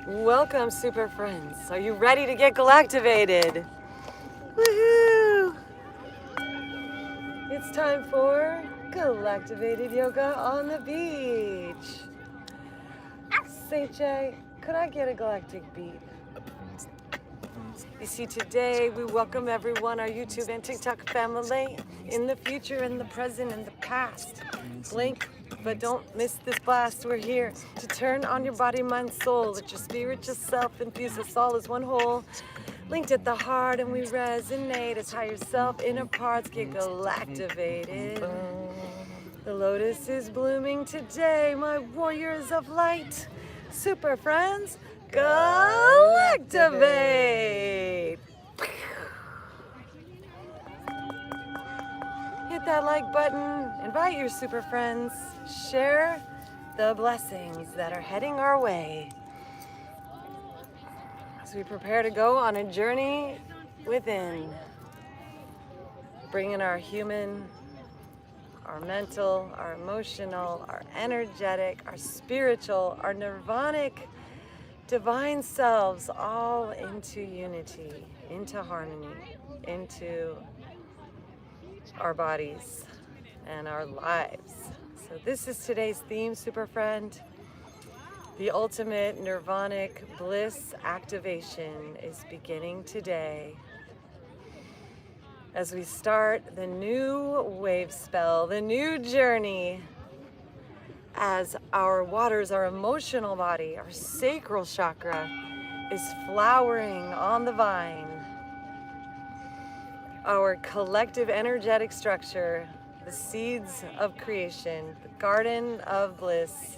Welcome, super friends. Are you ready to get galactivated? Woohoo! It's time for Galactivated Yoga on the beach. Saint J, could I get a galactic beat? You see, today we welcome everyone, our YouTube and TikTok family, in the future, in the present, and the past. Blink, but don't miss this blast. We're here to turn on your body, mind, soul. Let your spirit, yourself, infuse us all as one whole. Linked at the heart, and we resonate as higher self, inner parts get galactivated. The lotus is blooming today, my warriors of light. Super friends, Galactivate! Hit that like button, invite your super friends, share the blessings that are heading our way as we prepare to go on a journey within, bringing our human, our mental, our emotional, our energetic, our spiritual, our nirvanic, divine selves all into unity, into harmony, into our bodies and our lives. So this is today's theme, super friend. The ultimate nirvanic bliss activation is beginning today as we start the new wave spell, the new journey, as our waters, our emotional body, our sacral chakra is flowering on the vine. Our collective energetic structure, the seeds of creation, the garden of bliss.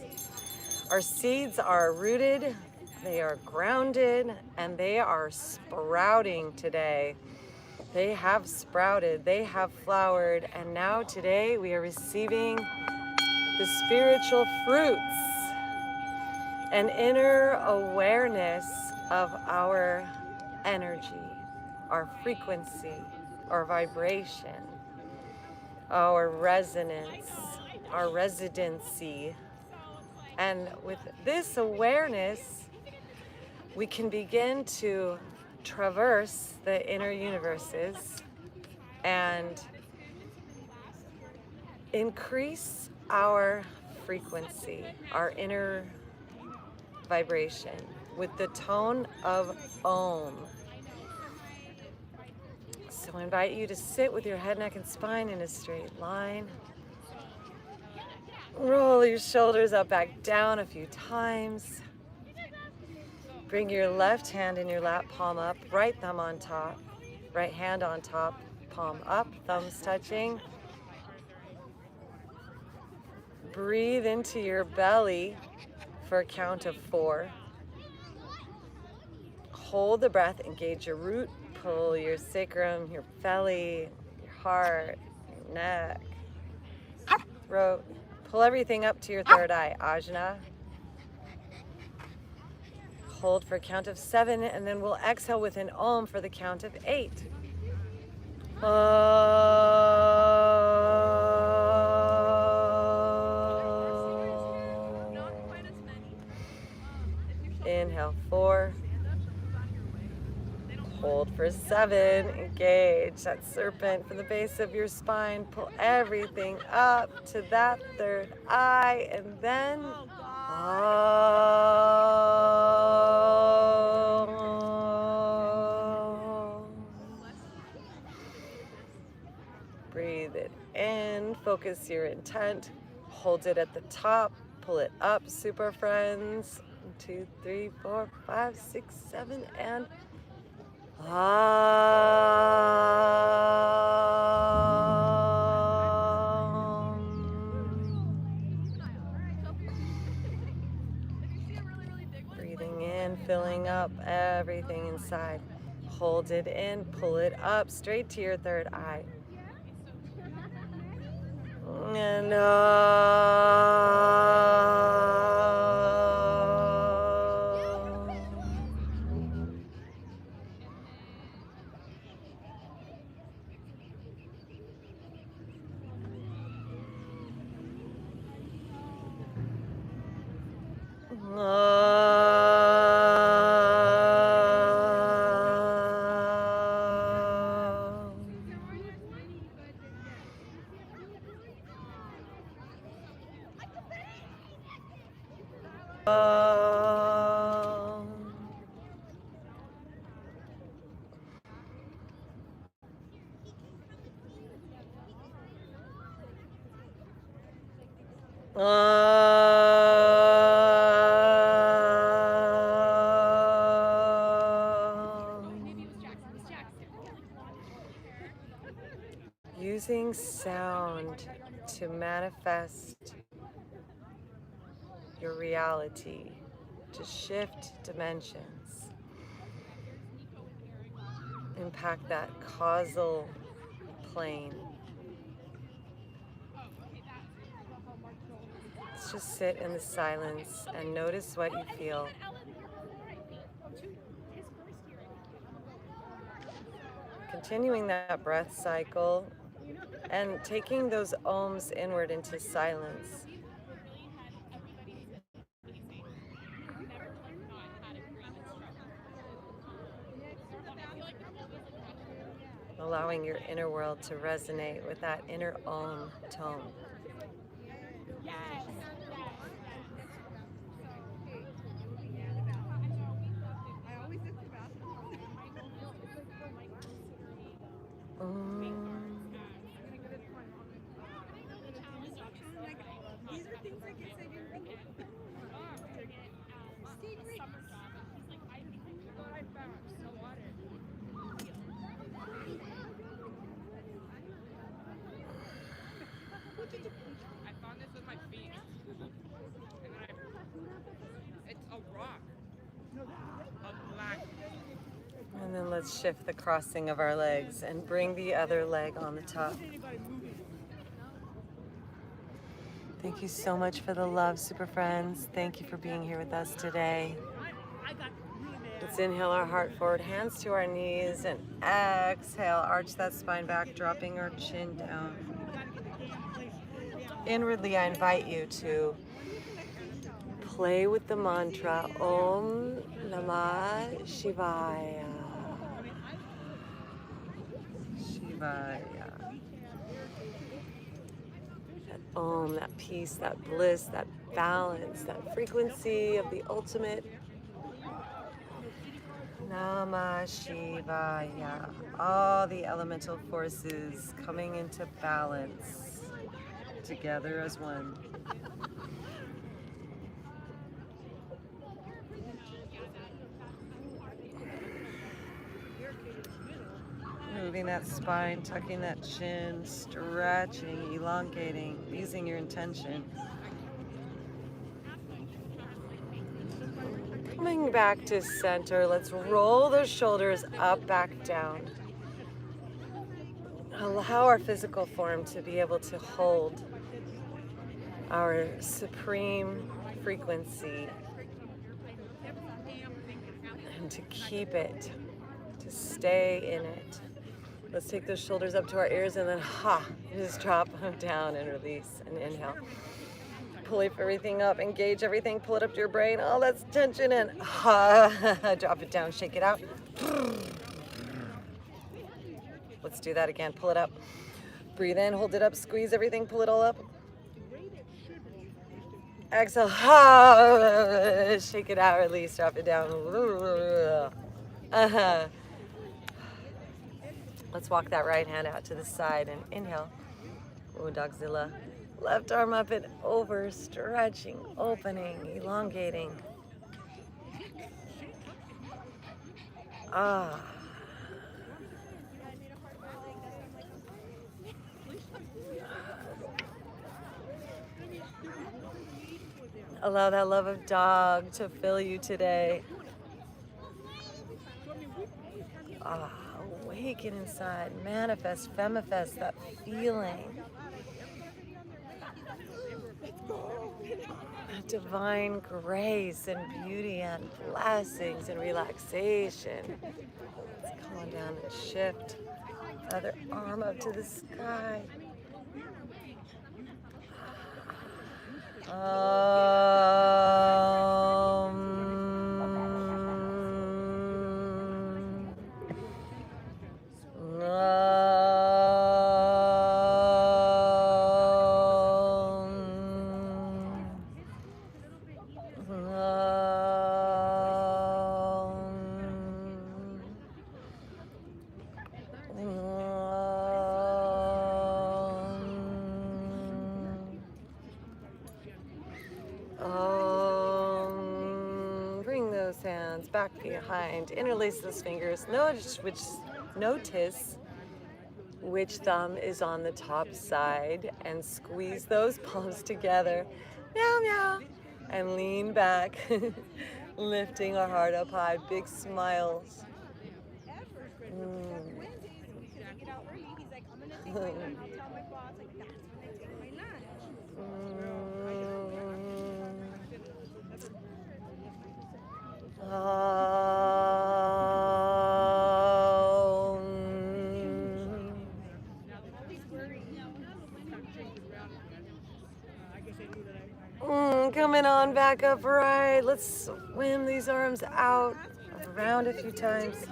Our seeds are rooted, they are grounded, and they are sprouting today. They have sprouted, they have flowered, and now today we are receiving the spiritual fruits, an inner awareness of our energy, our frequency, our vibration, our resonance, our residency. And with this awareness, we can begin to traverse the inner universes and increase our frequency, our inner vibration with the tone of Om. So I invite you to sit with your head, neck, and spine in a straight line. Roll your shoulders up, back down a few times. Bring your left hand in your lap, palm up, right thumb on top, right hand on top, palm up, thumbs touching. Breathe into your belly for a count of 4. Hold the breath, engage your root, pull your sacrum, your belly, your heart, your neck, throat. Pull everything up to your third eye, ajna. Hold for a count of 7, and then we'll exhale with an Om for the count of 8. Inhale, 4. Hold for 7. Engage that serpent from the base of your spine. Pull everything up to that third eye, and then breathe it in. Focus your intent. Hold it at the top. Pull it up, super friends. 1, 2, 3, 4, 5, 6, 7, and breathing in, filling up everything inside. Hold it in, pull it up, straight to your third eye. And Using sound to manifest your reality, to shift dimensions, impact that causal plane. Let's just sit in the silence and notice what you feel. Continuing that breath cycle and taking those ohms inward into silence. Allowing your inner world to resonate with that inner Om tone. And then let's shift the crossing of our legs and bring the other leg on the top. Thank you so much for the love, super friends. Thank you for being here with us today. Let's inhale our heart forward, hands to our knees, and exhale, arch that spine back, dropping our chin down. Inwardly, I invite you to play with the mantra Om Namah Shivaya. Shivaya. That Om, that peace, that bliss, that balance, that frequency of the ultimate. Namah Shivaya. All the elemental forces coming into balance together as one. Moving that spine, tucking that chin, stretching, elongating, using your intention. Coming back to center, let's roll those shoulders up, back, down. Allow our physical form to be able to hold our supreme frequency and to keep it, to stay in it. Let's take those shoulders up to our ears and then just drop them down and release and inhale. Pull everything up, engage everything, pull it up to your brain. Oh, that's tension in. Drop it down, shake it out. Let's do that again, pull it up. Breathe in, hold it up, squeeze everything, pull it all up. Exhale, shake it out, release, drop it down. Let's walk that right hand out to the side and inhale. Dogzilla. Left arm up and over, stretching, opening, elongating. Allow that love of dog to fill you today. Awaken inside, manifest, femifest that feeling. Divine grace and beauty and blessings and relaxation. Let's come on down and shift. Other arm up to the sky. Bring those hands back behind. Interlace those fingers. Notice which thumb is on the top side, and squeeze those palms together. Meow, meow. And lean back, lifting our heart up high. Big smiles. Coming on back upright. Let's swim these arms out, around a few times.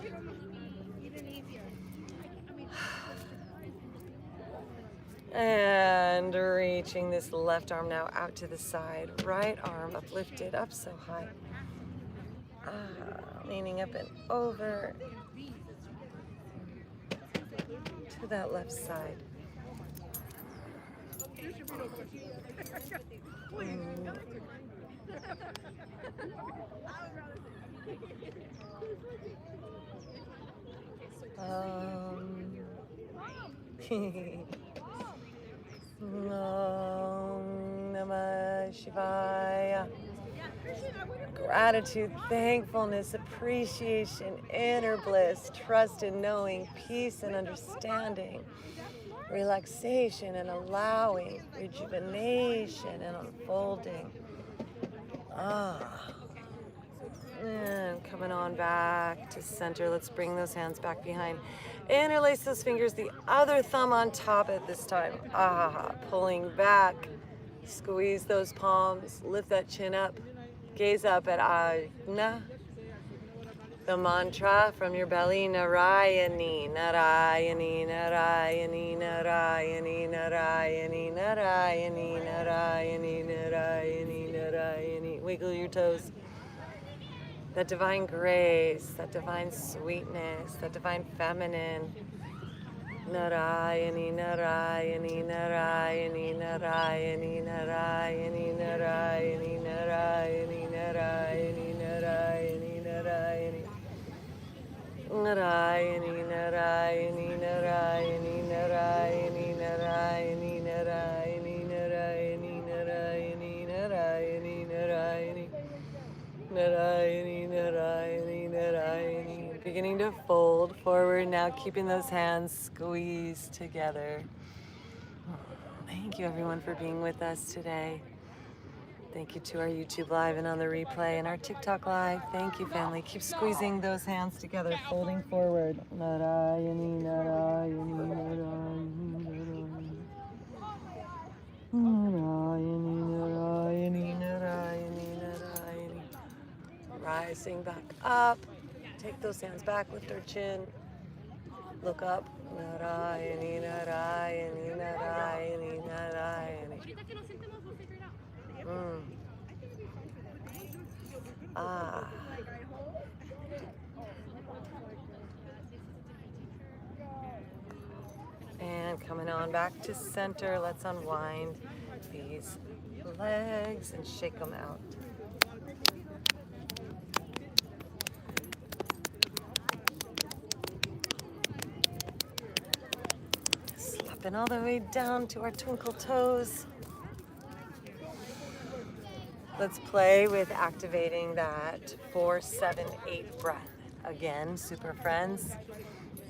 And reaching this left arm now out to the side. Right arm uplifted up so high. Leaning up and over to that left side. Om Namah Shivaya. Gratitude, thankfulness, appreciation, inner bliss, trust in knowing, peace and understanding, relaxation and allowing, rejuvenation and unfolding. And coming on back to center. Let's bring those hands back behind. Interlace those fingers, the other thumb on top at this time. Pulling back. Squeeze those palms. Lift that chin up. Gaze up at Ajna. The mantra from your belly, Narayani, Narayani, Narayani, Narayani, Narayani, Narayani, Narayani, Narayani, Narayani. Wiggle your toes. That divine grace, that divine sweetness, that divine feminine. Narayani, Narayani, Narayani, Narayani, Narayani, Narayani, Narayani, Narayani, Narayani, Narayani. Narayani, Narayani, Narayani, Narayani, Narayani, Narayani, Narayani, Narayani, Narayani, Narayani. Narayani, Narayani, Narayani. Beginning to fold forward now, keeping those hands squeezed together. Thank you everyone for being with us today. Thank you to our YouTube Live and on the replay and our TikTok Live. Thank you, family. Keep squeezing those hands together, folding forward. Narayani, Narayani, Narayani, Narayani. Narayani, Narayani, Narayani, Narayani. Rising back up. Take those hands back, lift our chin. Look up. Narayani, Narayani, Narayani, Narayani. And coming on back to center, let's unwind these legs and shake them out. Slapping all the way down to our twinkle toes. Let's play with activating that 4-7-8 breath. Again, super friends.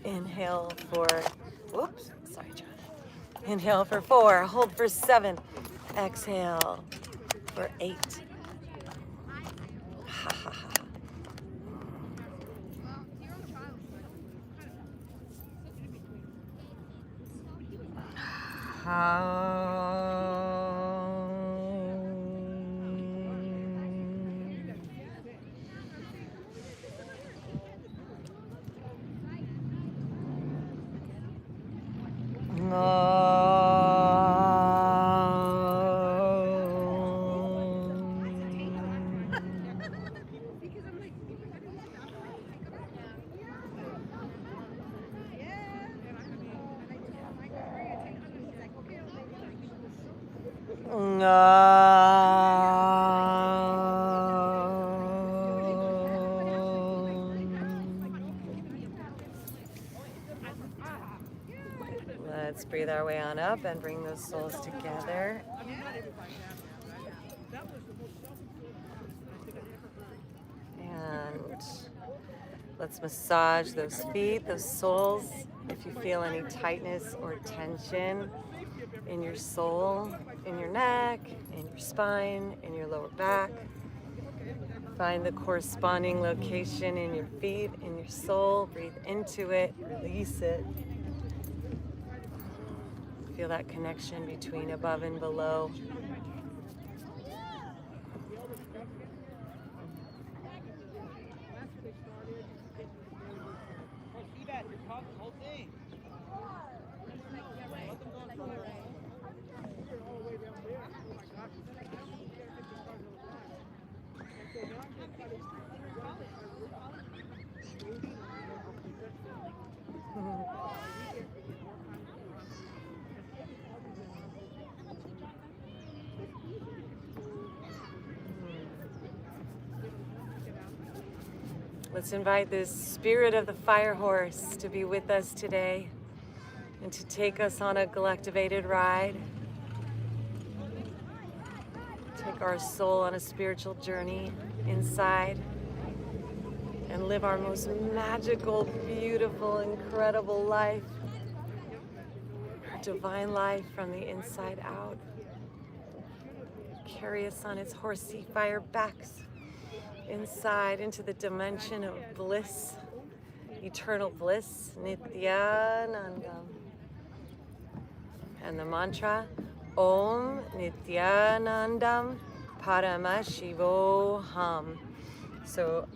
Inhale for, whoops, sorry, John. Inhale for 4, hold for 7. Exhale for 8. Ha ha ha. breathe our way on up and bring those soles together. And let's massage those feet, those soles. If you feel any tightness or tension in your soul, in your neck, in your spine, in your lower back, find the corresponding location in your feet, in your soul. Breathe into it, release it. Feel that connection between above and below. Let's invite this spirit of the fire horse to be with us today and to take us on a Galactivated ride. Take our soul on a spiritual journey inside and live our most magical, beautiful, incredible life. Our divine life from the inside out. Carry us on its horsey fire backs inside into the dimension of bliss, eternal bliss, Nityanandam. And the mantra, Om Nityanandam Paramashivoham. So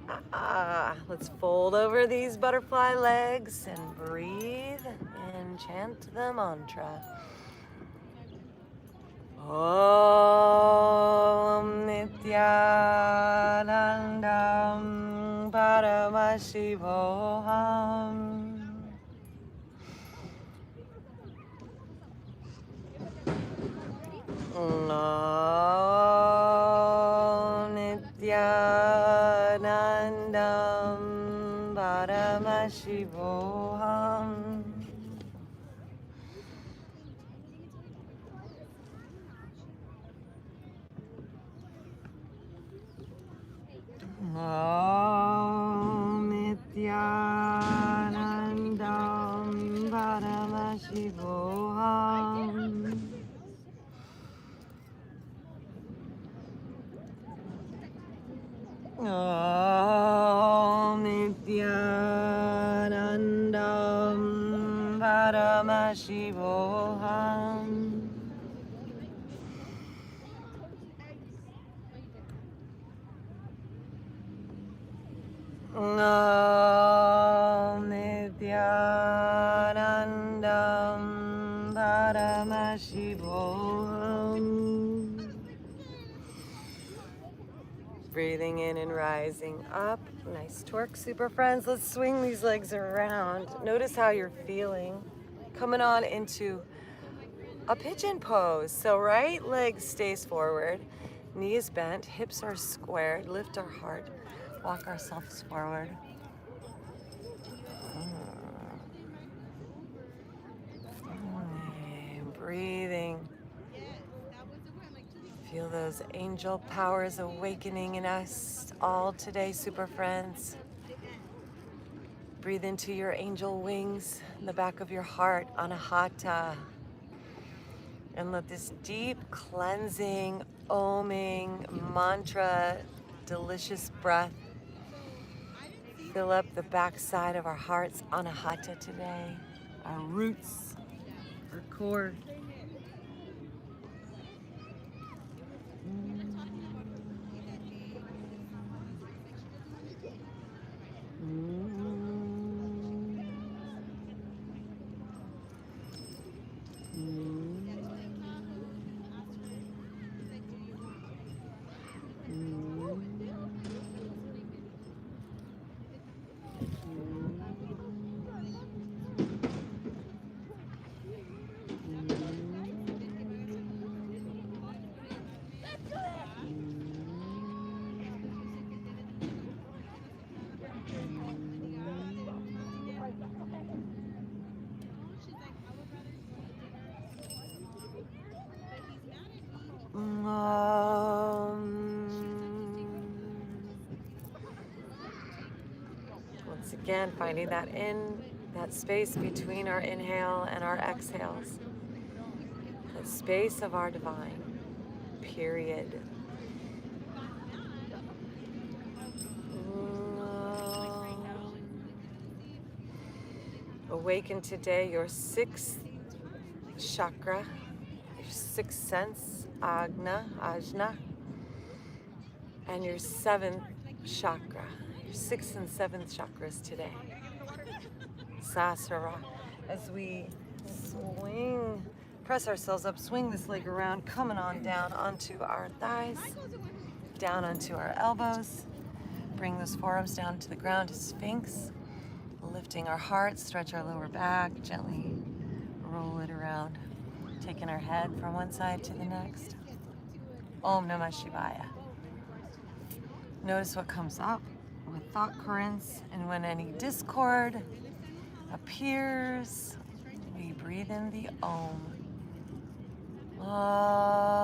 let's fold over these butterfly legs and breathe and chant the mantra. Om Nityanandam Paramashivoham. Om Nityanandam Paramashivoham. Om Nityanandam Paramashivoham. Om Nityanandam Paramashivoham. Om Nityanandam Paramashivoham. Breathing in and rising up. Nice torque, super friends. Let's swing these legs around. Notice how you're feeling. Coming on into a pigeon pose. So right leg stays forward, knees bent, hips are squared. Lift our heart. Walk ourselves forward. Breathing. Feel those angel powers awakening in us all today, super friends. Breathe into your angel wings in the back of your heart, Anahata. And let this deep cleansing, oming mantra, delicious breath fill up the backside of our hearts, Anahata today, our roots, our core. Once again, finding that space between our inhale and our exhales. The space of our divine, period. Awaken today your sixth chakra, your sixth sense, ajna, and your seventh chakra, your sixth and seventh chakras today. Sasara, as we press ourselves up, swing this leg around, coming on down onto our thighs, down onto our elbows. Bring those forearms down to the ground to Sphinx. Lifting our heart, stretch our lower back, gently roll it around. Taking our head from one side to the next. Om Namah Shivaya. Notice what comes up with thought currents, and when any discord appears, we breathe in the Om. Om.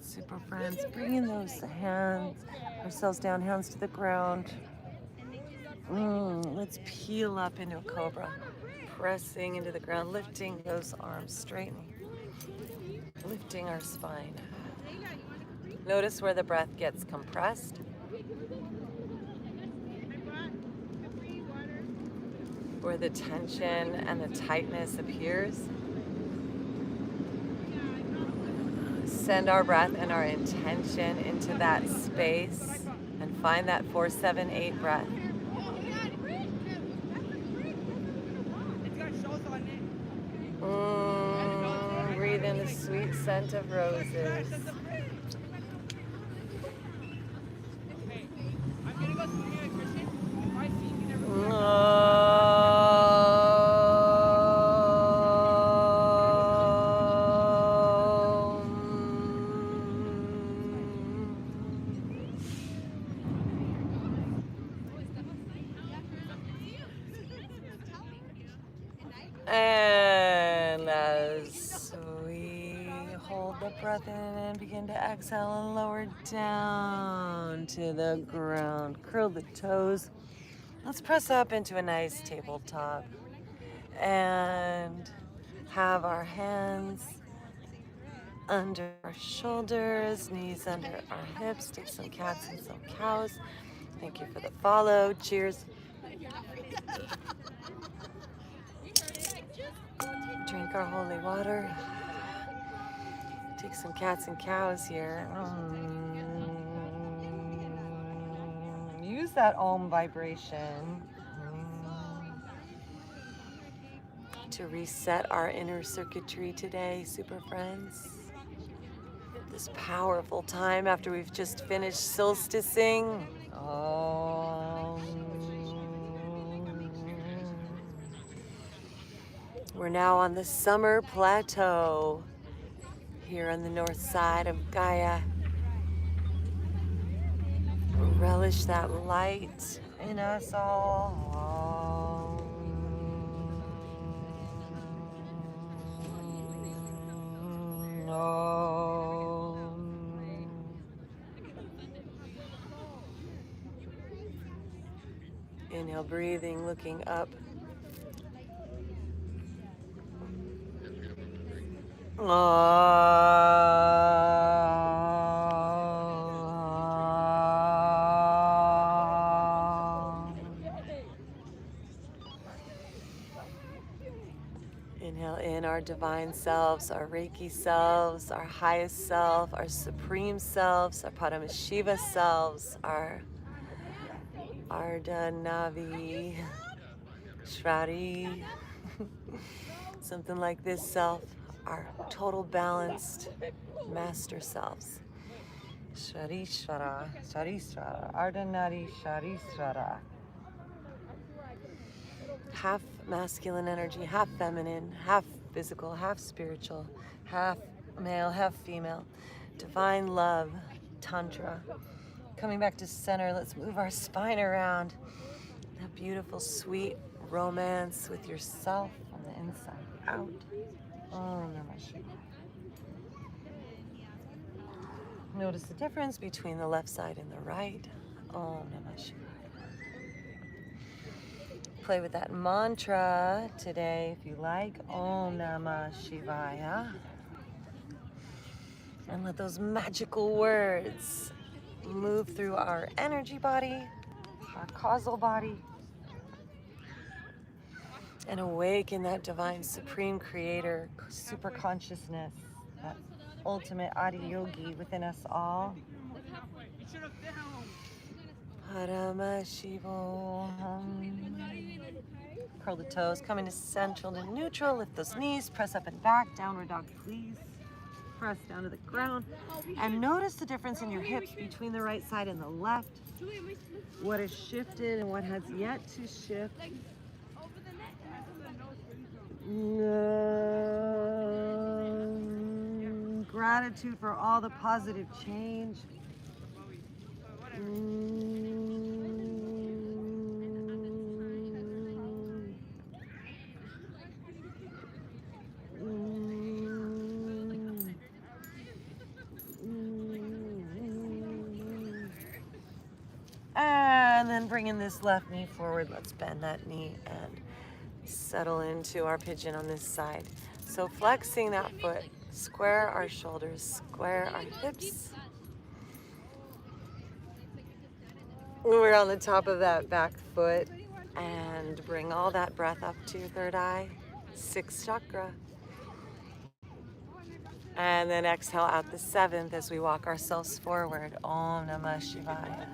Super friends, bringing those ourselves down, hands to the ground. Let's peel up into a cobra, pressing into the ground, lifting those arms, straightening, lifting our spine. Notice where the breath gets compressed. Where the tension and the tightness appears. Send our breath and our intention into that space and find that 4-7-8 breath. Breathe in the sweet scent of roses. And as we hold the breath in and begin to exhale and lower down to the ground, curl the toes. Let's press up into a nice tabletop and have our hands under our shoulders, knees under our hips. Take some cats and some cows. Thank you for the follow. Cheers. Drink our holy water. Take some cats and cows here. Use that Om vibration to reset our inner circuitry today, super friends. This powerful time after we've just finished solsticing. We're now on the summer plateau here on the north side of Gaia. Relish that light in us all. Inhale, breathing, looking up. Inhale in our divine selves, our Reiki selves, our highest self, our supreme selves, our Paramashiva selves, our Arda Navi Shvari, something like this self, our total balanced master selves. Sharishvara, Sharisvara, Ardhanari Sharisvara. Half masculine energy, half feminine, half physical, half spiritual, half male, half female. Divine love, Tantra. Coming back to center, let's move our spine around. That beautiful, sweet romance with yourself from the inside out. Om Namah Shivaya. Notice the difference between the left side and the right. Om Namah Shivaya. Play with that mantra today if you like. Om Namah Shivaya. And let those magical words move through our energy body, our causal body, and awaken that divine supreme creator, super consciousness, that ultimate Adi Yogi within us all. Parama Shivoham. Curl the toes, come into central to neutral, lift those knees, press up and back, downward dog please. Press down to the ground. And notice the difference in your hips between the right side and the left. What has shifted and what has yet to shift. Gratitude for all the positive change. And then bringing this left knee forward, let's bend that knee and settle into our pigeon on this side. So flexing that foot, square our shoulders, square our hips. We're on the top of that back foot and bring all that breath up to your third eye, sixth chakra. And then exhale out the seventh as we walk ourselves forward. Om Namah Shivaya.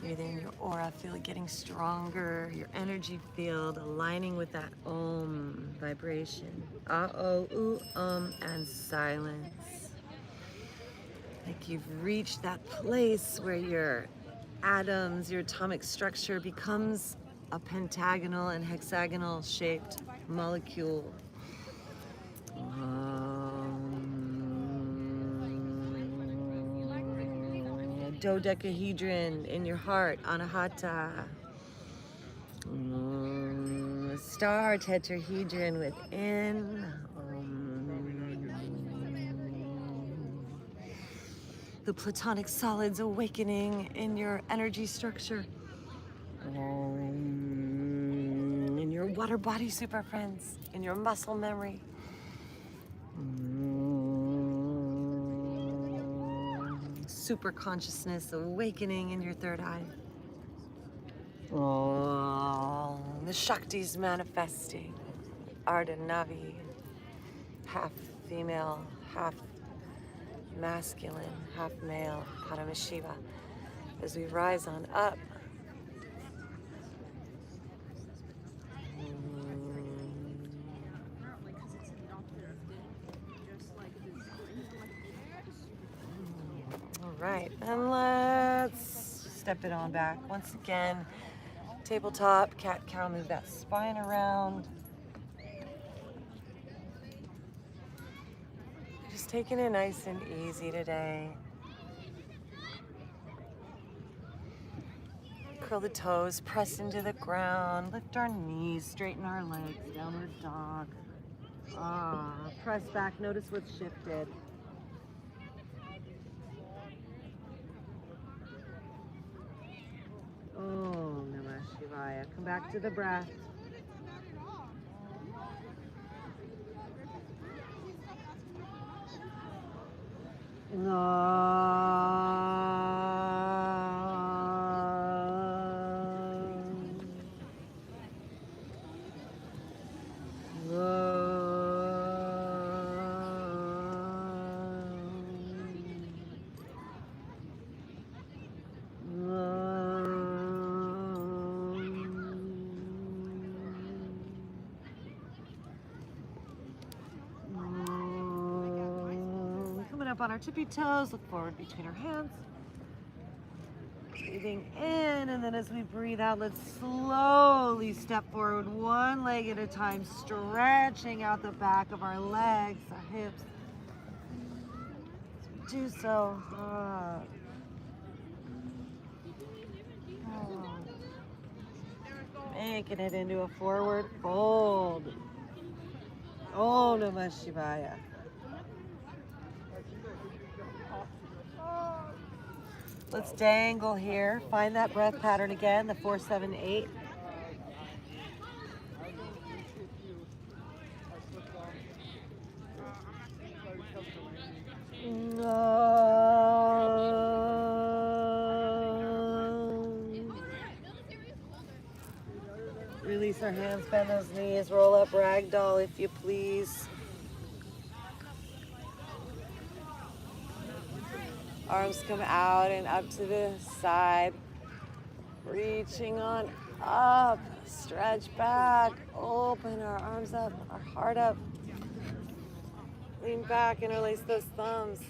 Breathing your aura, feel it getting stronger, your energy field aligning with that Om vibration. A-O, and silence. Like you've reached that place where your atoms, your atomic structure becomes a pentagonal and hexagonal shaped molecule. Dodecahedron in your heart, Anahata. Star tetrahedron within. The platonic solids awakening in your energy structure. In your water body super friends, in your muscle memory. Super consciousness awakening in your third eye. Oh, the Shakti's manifesting. Ardhanavi, half female, half masculine, half male, Paramashiva. As we rise on up. All right, and let's step it on back. Once again, tabletop, cat-cow, move that spine around. Just taking it nice and easy today. Curl the toes, press into the ground, lift our knees, straighten our legs, downward dog. Press back, notice what's shifted. Oh, Namah Shivaya. Come back to the breath. Coming up on our tippy toes, look forward between our hands. Breathing in, and then as we breathe out, let's slowly step forward one leg at a time, stretching out the back of our legs, our hips. As we do so, making it into a forward fold. Om Namah Shivaya. Let's dangle here. Find that breath pattern again, the 4-7-8. Release our hands, bend those knees, roll up ragdoll if you please. Arms come out and up to the side. Reaching on up, stretch back, open our arms up, our heart up. Lean back, interlace those thumbs.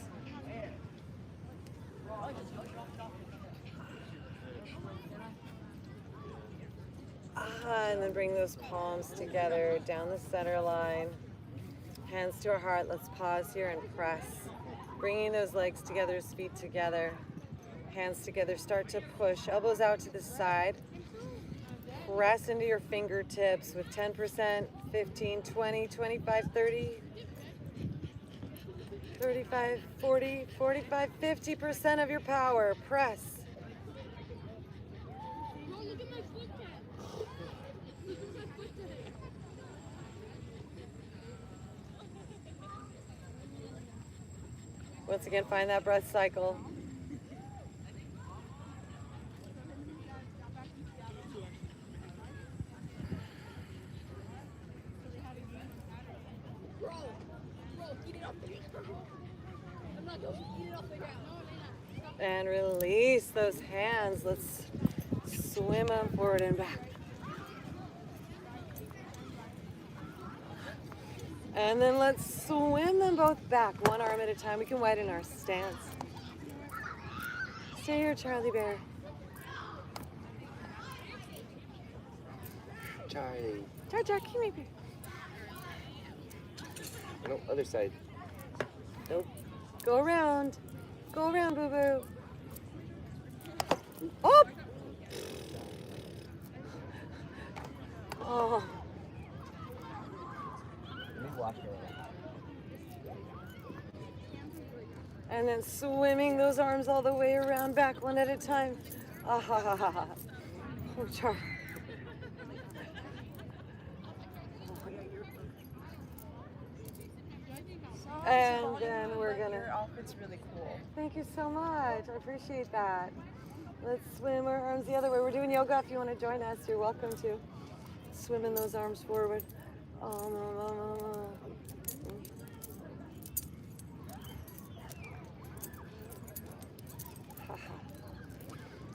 And then bring those palms together down the center line. Hands to our heart. Let's pause here and press. Bringing those legs together, feet together. Hands together. Start to push. Elbows out to the side. Press into your fingertips with 10%, 15, 20, 25, 30, 35, 40, 45, 50% of your power. Press. Once again, find that breath cycle. And release those hands. Let's swim them forward and back. And then let's swim them both back, one arm at a time. We can widen our stance. Stay here, Charlie Bear. Charlie. Charlie, come here. No, other side. Nope. Go around. Go around, boo-boo. Oh! Oh. And then swimming those arms all the way around back, one at a time. Ah ha ha ha ha. Oh, Charlie. And then we're gonna. Your outfit's really cool. Thank you so much. I appreciate that. Let's swim our arms the other way. We're doing yoga. If you want to join us, you're welcome to. Swimming those arms forward.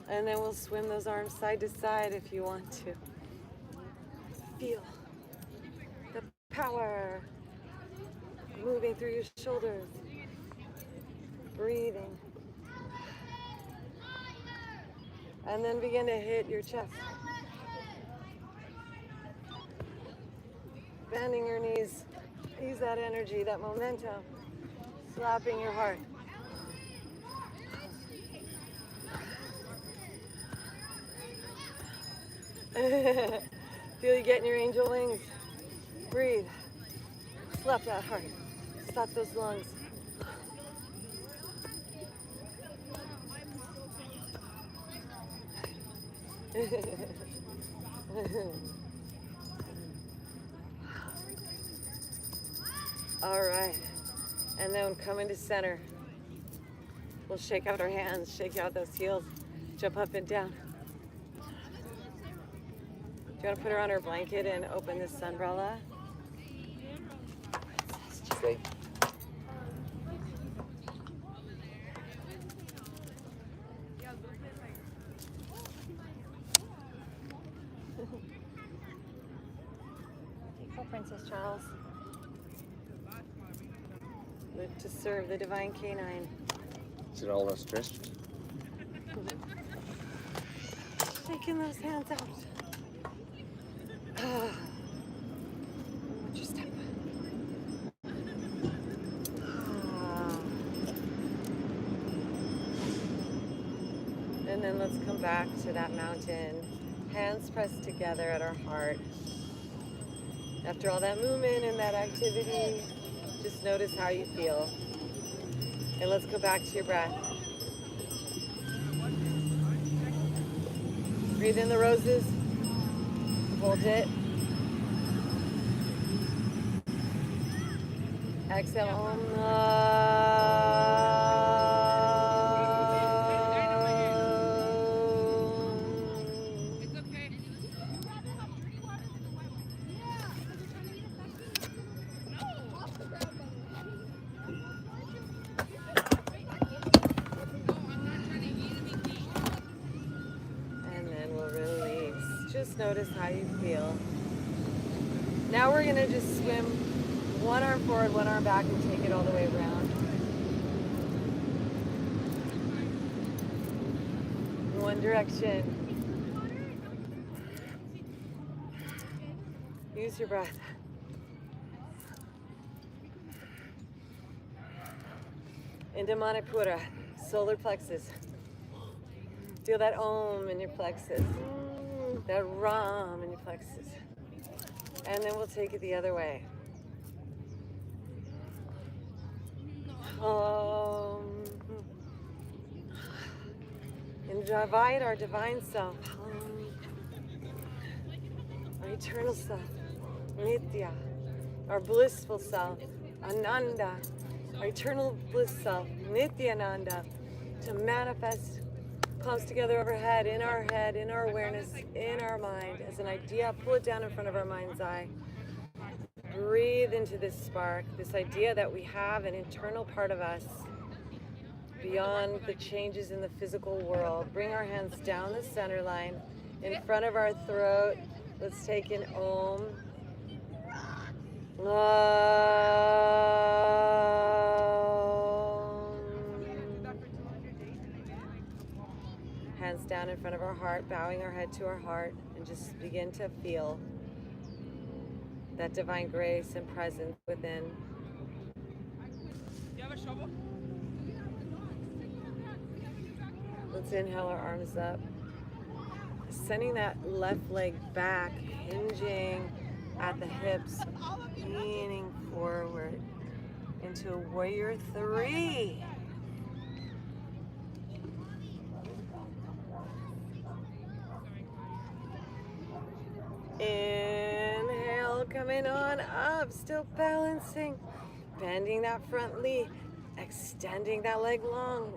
And then we'll swim those arms side to side if you want to. Feel the power moving through your shoulders. Breathing. And then begin to hit your chest. Bending your knees. Use that energy, that momentum. Slapping your heart. Feel you getting your angel wings. Breathe. Slap that heart. Slap those lungs. All right. And then come into center. We'll shake out our hands, shake out those heels, jump up and down. Do you want to put her on her blanket and open this umbrella? Stay. Oh, Princess Charles. Live to serve the divine canine. Is it all stress? Shaking those hands out. Watch your step. And then let's come back to that mountain. Hands pressed together at our heart. After all that movement and that activity, just notice how you feel. And let's go back to your breath. Breathe in the roses. Hold it. Exhale. Just notice how you feel. Now we're gonna just swim one arm forward, one arm back, and take it all the way around. In one direction. Use your breath. Into Manipura, solar plexus. Feel that Om in your plexus. That Ram in your plexus. And then we'll take it the other way. Invite our divine self, our eternal self, Nitya, our blissful self, Ananda, our eternal bliss self, Nityananda, to manifest. Palms together overhead, in our head, in our awareness, in our mind. As an idea, pull it down in front of our mind's eye. Breathe into this spark, this idea that we have an internal part of us beyond the changes in the physical world. Bring our hands down the center line, in front of our throat. Let's take an Om. Hands down in front of our heart, bowing our head to our heart, and just begin to feel that divine grace and presence within. Let's inhale our arms up, sending that left leg back, hinging at the hips, leaning forward into a warrior three. Inhale, coming on up, still balancing, bending that front knee, extending that leg long.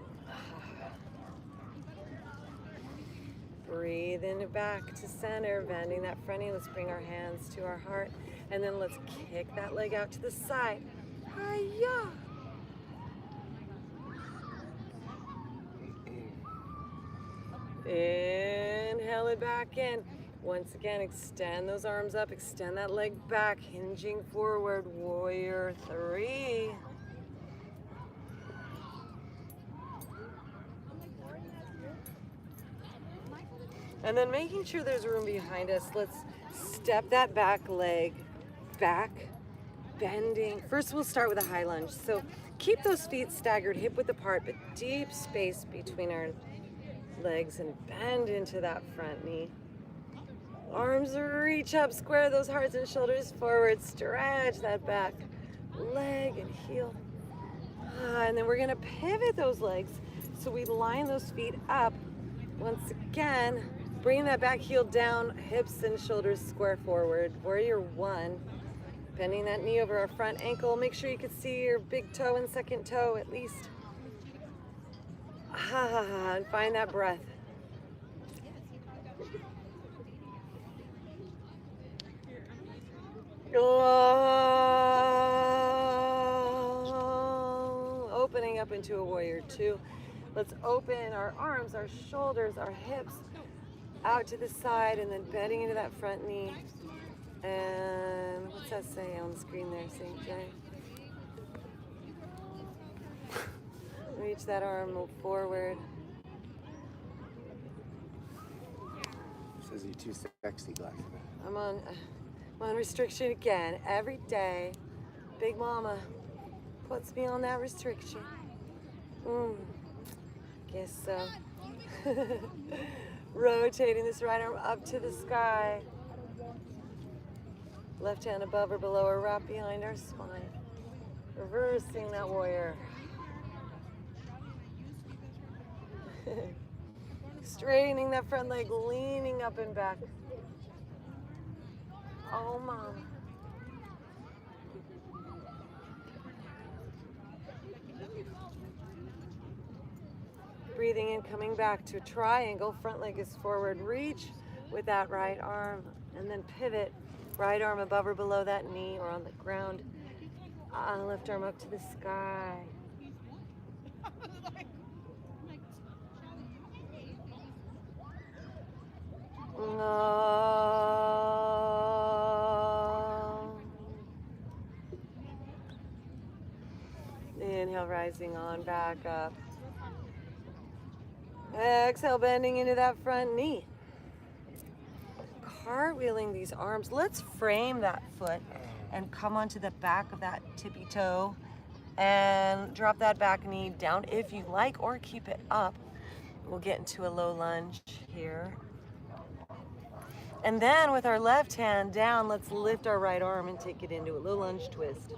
Breathe in back to center, bending that front knee. Let's bring our hands to our heart, and then let's kick that leg out to the side. Hiya! Inhale it back in. Once again, extend those arms up, extend that leg back, hinging forward, warrior three. And then making sure there's room behind us, let's step that back leg back, bending. First, we'll start with a high lunge. So keep those feet staggered, hip width apart, but deep space between our legs, and bend into that front knee. Arms reach up, square those hearts and shoulders forward, stretch that back. leg and heel. And then we're gonna pivot those legs so we line those feet up. Once again, bring that back heel down, hips and shoulders square forward. Warrior one. Bending that knee over our front ankle. Make sure you can see your big toe and second toe at least. And find that breath. Opening up into a warrior two. Let's open our arms, our shoulders, our hips out to the side and then bending into that front knee. And what's that say on the screen there, St. J? Reach that arm, move forward. Says you're too sexy, Galactic. I'm on restriction again every day. Big Mama puts me on that restriction. Guess so. Rotating this right arm up to the sky. Left hand above or below or wrapped behind our spine. Reversing that warrior. Straightening that front leg, leaning up and back. Oh, Mom. Breathing in, coming back to a triangle. Front leg is forward. Reach with that right arm and then pivot. Right arm above or below that knee or on the ground. Left arm up to the sky. Inhale, rising on back up. Exhale, bending into that front knee. Cartwheeling these arms. Let's frame that foot and come onto the back of that tippy toe and drop that back knee down if you like, or keep it up. We'll get into a low lunge here. And then with our left hand down, let's lift our right arm and take it into a low lunge twist.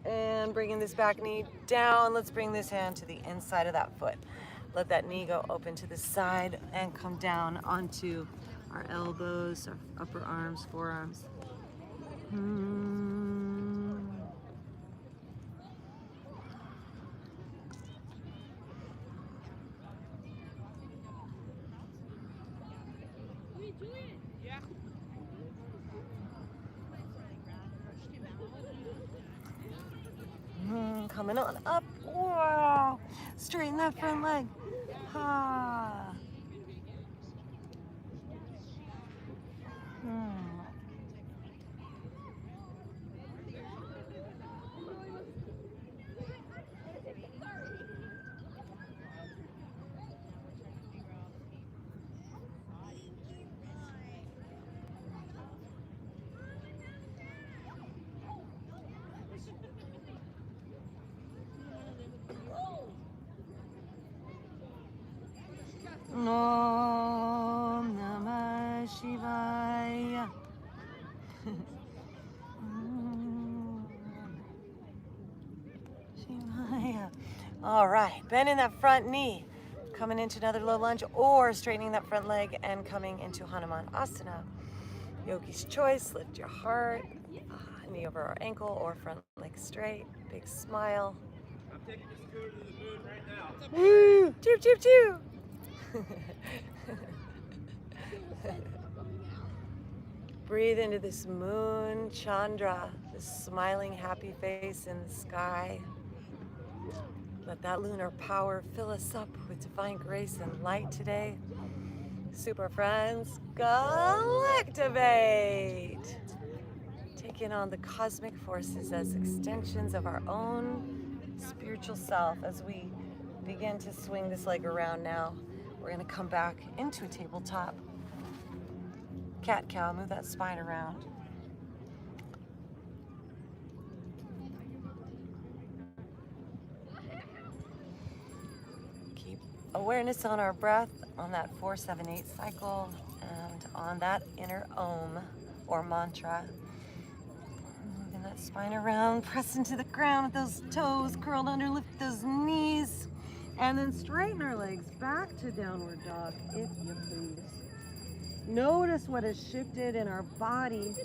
And bringing this back knee down, let's bring this hand to the inside of that foot. Let that knee go open to the side and come down onto our elbows, our upper arms, forearms. Coming on up. Wow. Straighten that front leg. Ha. Om Namah Shivaya. Shivaya. All right, bending that front knee, coming into another low lunge, or straightening that front leg and coming into Hanuman Asana. Yogi's choice, lift your heart, knee over our ankle or front leg straight, big smile. I'm taking this scooter to the moon right now. Woo! Choo choo choo! Breathe into this moon, Chandra, this smiling, happy face in the sky. Let that lunar power fill us up with divine grace and light today. Super friends, Galactivate! Taking on the cosmic forces as extensions of our own spiritual self. As we begin to swing this leg around now, we're going to come back into a tabletop. Cat cow, move that spine around. Keep Awareness on our breath, on that 4-7-8 cycle, and on that inner Om or mantra. Moving that spine around, press into the ground with those toes curled under, lift those knees, and then straighten our legs back to downward dog, if you please. Notice what has shifted in our body.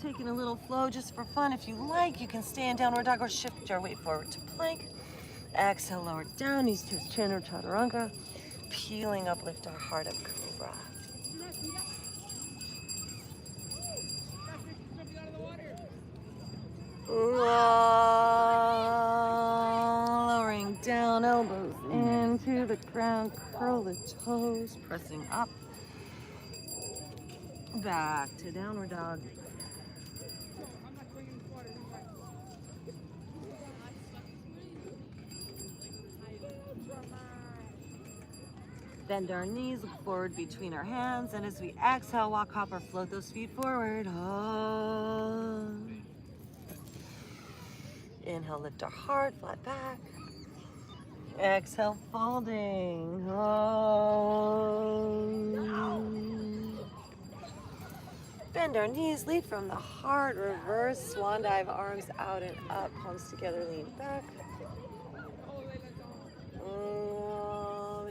Taking a little flow just for fun. If you like, you can stay in downward dog or shift your weight forward to plank. Exhale, lower down, knees to chin or chaturanga. Peeling up, lift our heart up, cobra. Lowering down, elbows into the ground, curl the toes, pressing up. Back to downward dog. Bend our knees, look forward between our hands, and as we exhale, walk, hop, or float those feet forward. Inhale, lift our heart, flat back. Exhale, folding. Bend our knees, lead from the heart, reverse, swan dive, arms out and up, palms together, lean back.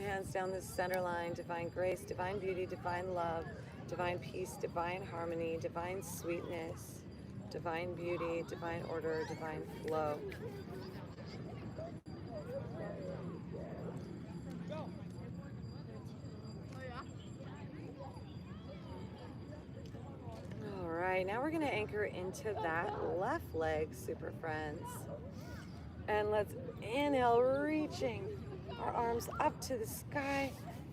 Hands down the center line, divine grace, divine beauty, divine love, divine peace, divine harmony, divine sweetness, divine beauty, divine order, divine flow. All right, now we're gonna anchor into that left leg, super friends. And let's inhale, reaching our arms up to the sky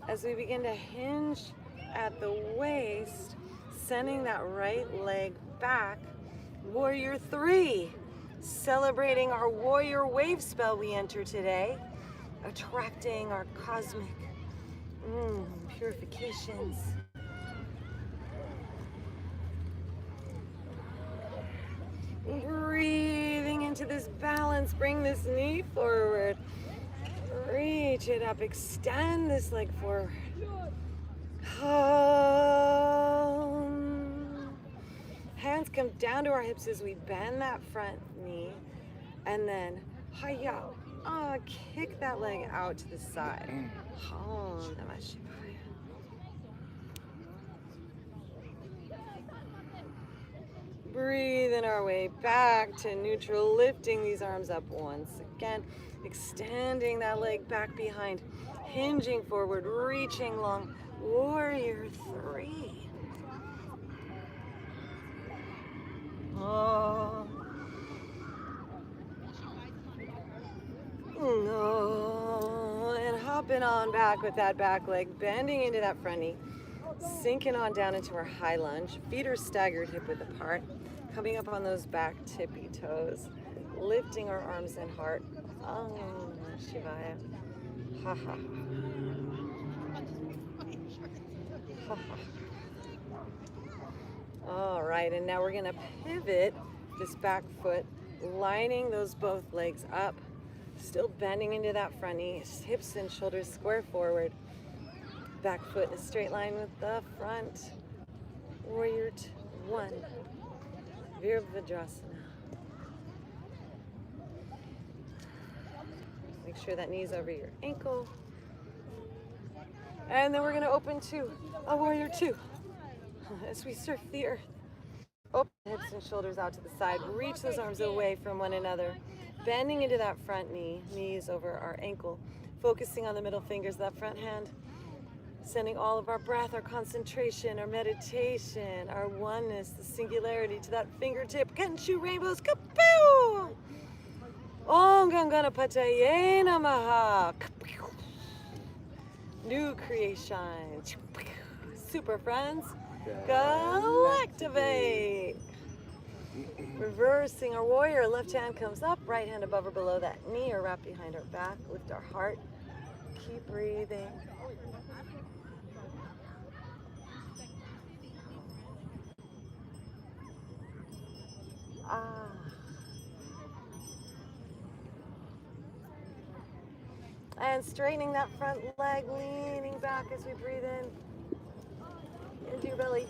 as we begin to hinge at the waist, sending that right leg back. Warrior 3, celebrating our warrior wave spell we enter today, attracting our cosmic purifications. Breathing into this balance, bring this knee forward. Reach it up, extend this leg forward. Hands come down to our hips as we bend that front knee. And then, hiya, kick that leg out to the side. Om Namah Shivaya. Breathing our way back to neutral, lifting these arms up once again. Extending that leg back behind, hinging forward, reaching long. Warrior 3. Oh. No. And hopping on back with that back leg, bending into that front knee, sinking on down into our high lunge. Feet are staggered hip width apart, coming up on those back tippy toes, lifting our arms and heart. Om Shivaya. Ha ha. Ha ha. All right, and now we're gonna pivot this back foot, lining those both legs up, still bending into that front knee, hips and shoulders square forward. Back foot in a straight line with the front. Warrior 1. Virabhadrasana. Make sure that knee's over your ankle. And then we're gonna open to a warrior 2. As we surf the earth. Open hips and shoulders out to the side. Reach those arms away from one another. Bending into that front knee, knees over our ankle. Focusing on the middle fingers of that front hand. Sending all of our breath, our concentration, our meditation, our oneness, the singularity to that fingertip. Kenshu rainbows, kapow! Om Ganganapataye Namaha. New creation. Super friends, Galactivate. Reversing our warrior, left hand comes up, right hand above or below that knee or wrap behind our back. Lift our heart. Keep breathing. And straightening that front leg, leaning back as we breathe in into your belly.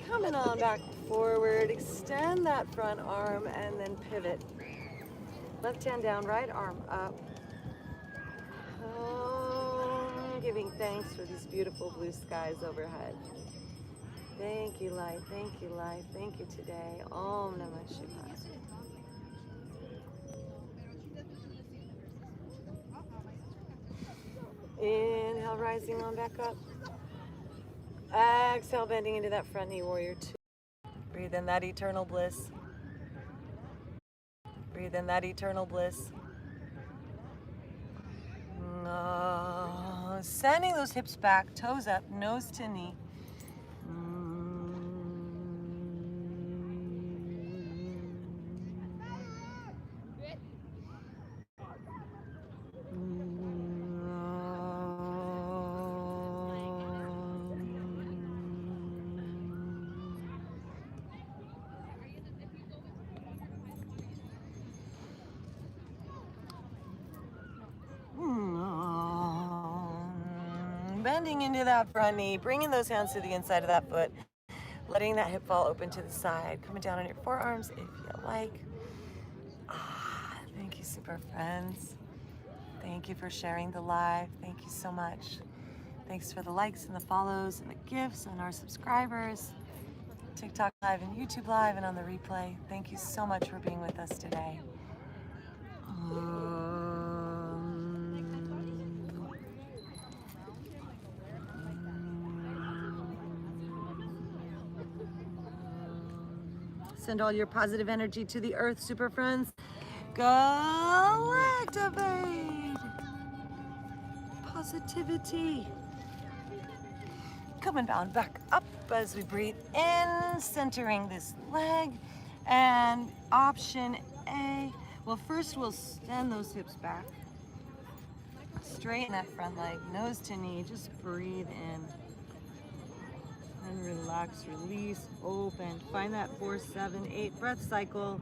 Coming on back forward, extend that front arm and then pivot. Left hand down, right arm up. Giving thanks for these beautiful blue skies overhead. Thank you, light. Thank you, light. Thank you today. Om Namah Shivaya. Inhale, rising on back up. Exhale, bending into that front knee, warrior two. Breathe in that eternal bliss. Breathe in that eternal bliss. Sending those hips back, toes up, nose to knee. Bending into that front knee, bringing those hands to the inside of that foot, letting that hip fall open to the side, coming down on your forearms if you like. Thank you, super friends. Thank you for sharing the live. Thank you so much. Thanks for the likes and the follows and the gifts and our subscribers. TikTok live and YouTube live and on the replay. Thank you so much for being with us today. Send all your positive energy to the earth, super friends. Galactivate. Positivity. Coming down back up as we breathe in, centering this leg. And option A, well, first we'll send those hips back. Straighten that front leg, nose to knee, just breathe in. And relax, release, open. Find that 4, 7, 8 breath cycle.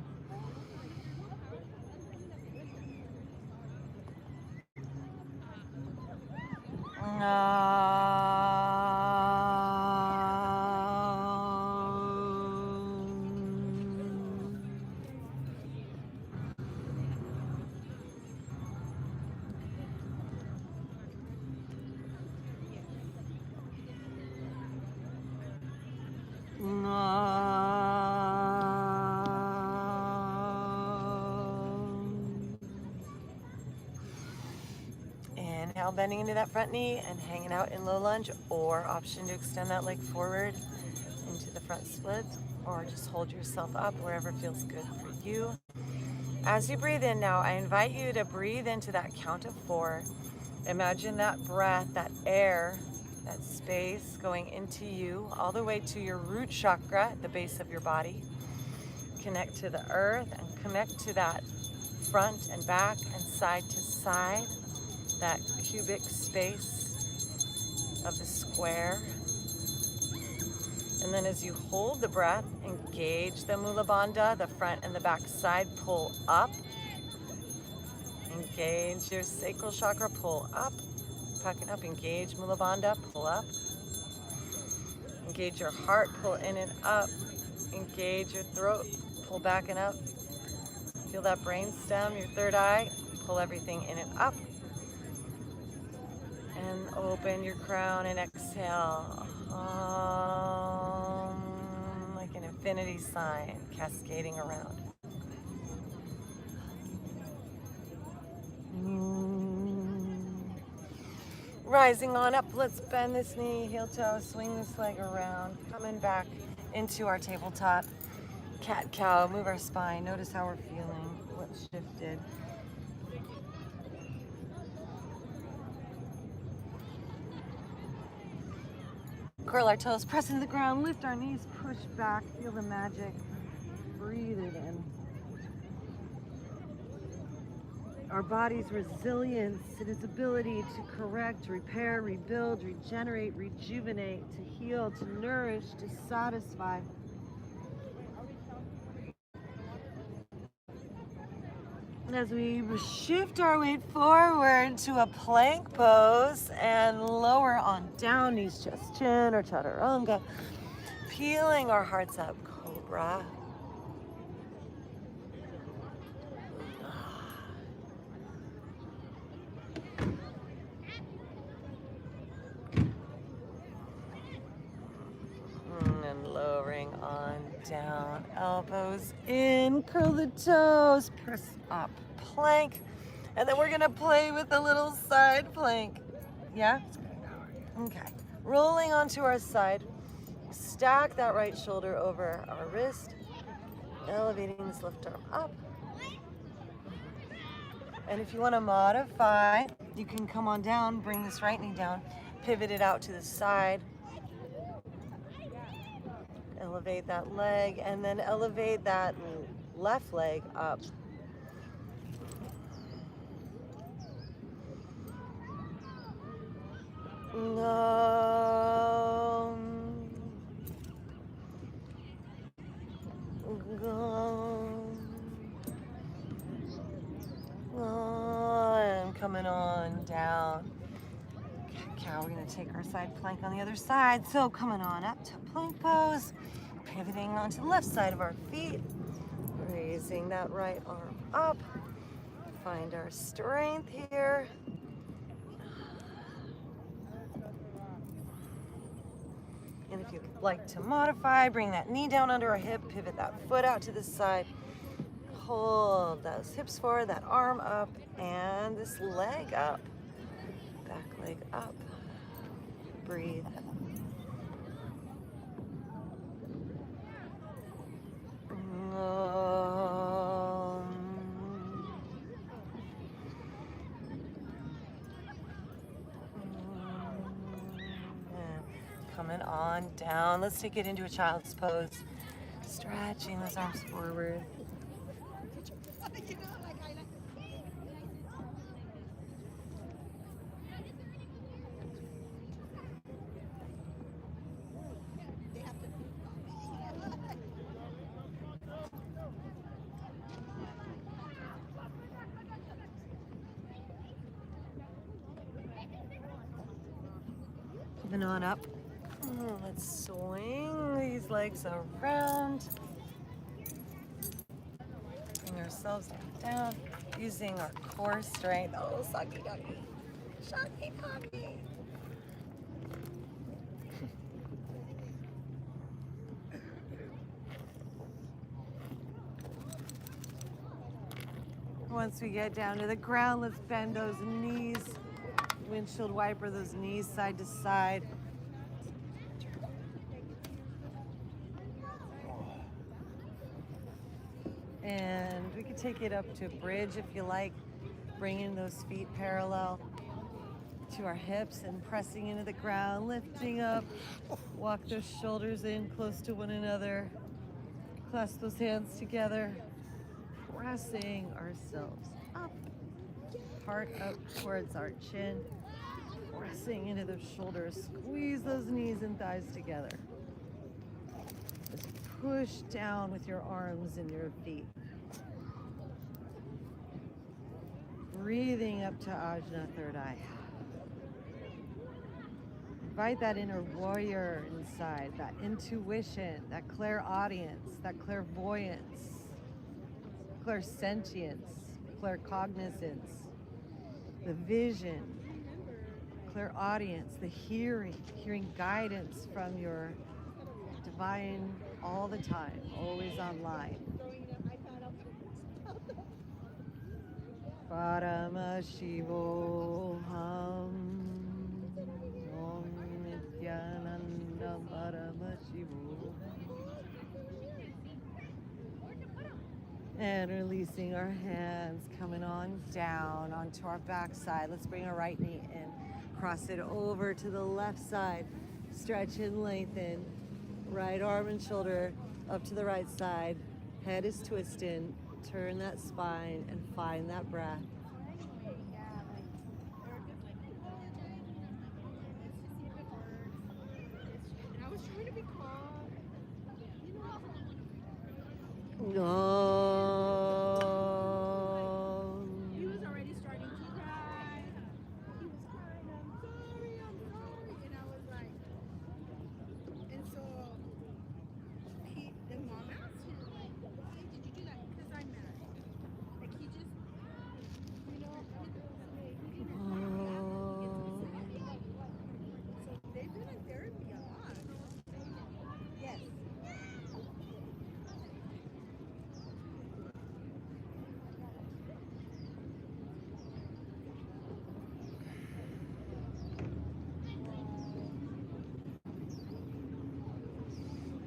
Inhale, bending into that front knee and hanging out in low lunge, or option to extend that leg forward into the front split, or just hold yourself up wherever feels good for you. As you breathe in now, I invite you to breathe into that count of 4. Imagine that breath, that air, that space going into you all the way to your root chakra at the base of your body. Connect to the earth and connect to that front and back and side to side, that cubic space of the square. And then as you hold the breath, engage the Mula Bandha, the front and the back side, pull up. Engage your sacral chakra, pull up. Packing up, engage Mula Bandha, pull up. Engage your heart, pull in and up. Engage your throat, pull back and up. Feel that brain stem, your third eye, pull everything in and up. And open your crown and exhale. Like an infinity sign cascading around. Rising on up, let's bend this knee, heel toe, swing this leg around. Coming back into our tabletop. Cat, cow, move our spine. Notice how we're feeling, what's shifted. Curl our toes, press into the ground, lift our knees, push back, feel the magic. Breathe it in. Our body's resilience and its ability to correct, repair, rebuild, regenerate, rejuvenate, to heal, to nourish, to satisfy. As we shift our weight forward to a plank pose and lower on down, knees, chest, chin, or chaturanga, peeling our hearts up, cobra. And lowering on down, elbows in, curl the toes, press up, plank. And then we're gonna play with a little side plank. Yeah? Okay. Rolling onto our side, stack that right shoulder over our wrist, elevating this left arm up. And if you wanna modify, you can come on down, bring this right knee down, pivot it out to the side, elevate that leg, and then elevate that left leg up. No. And coming on down. Cow, we're going to take our side plank on the other side. So coming on up to plank pose, pivoting onto the left side of our feet, raising that right arm up. Find our strength here. And if you'd like to modify, bring that knee down under our hip, pivot that foot out to the side. Hold those hips forward, that arm up, and this leg up. Back leg up. Breathe. Coming on down. Let's take it into a child's pose. Stretching those arms forward. Moving on up. Let's swing these legs around. Bring ourselves down using our core strength. Oh, sucky ducky. Sucky ducky. Once we get down to the ground, let's bend those knees. Windshield wiper those knees side to side. And we could take it up to bridge if you like, bringing those feet parallel to our hips and pressing into the ground, lifting up, walk those shoulders in close to one another, clasp those hands together, pressing ourselves up, heart up towards our chin, pressing into those shoulders, squeeze those knees and thighs together. Just push down with your arms and your feet. Breathing up to Ajna, third eye. Invite that inner warrior inside, that intuition, that clairaudience, that clairvoyance, clairsentience, claircognizance, the vision, clairaudience, the hearing guidance from your divine all the time, always online. Paramashivoham Om Nityananda Paramashivoham. And releasing our hands, coming on down onto our back side. Let's bring our right knee in. Cross it over to the left side. Stretch and lengthen. Right arm and shoulder up to the right side. Head is twisted. Turn that spine and find that breath. I was trying to be calm. Oh.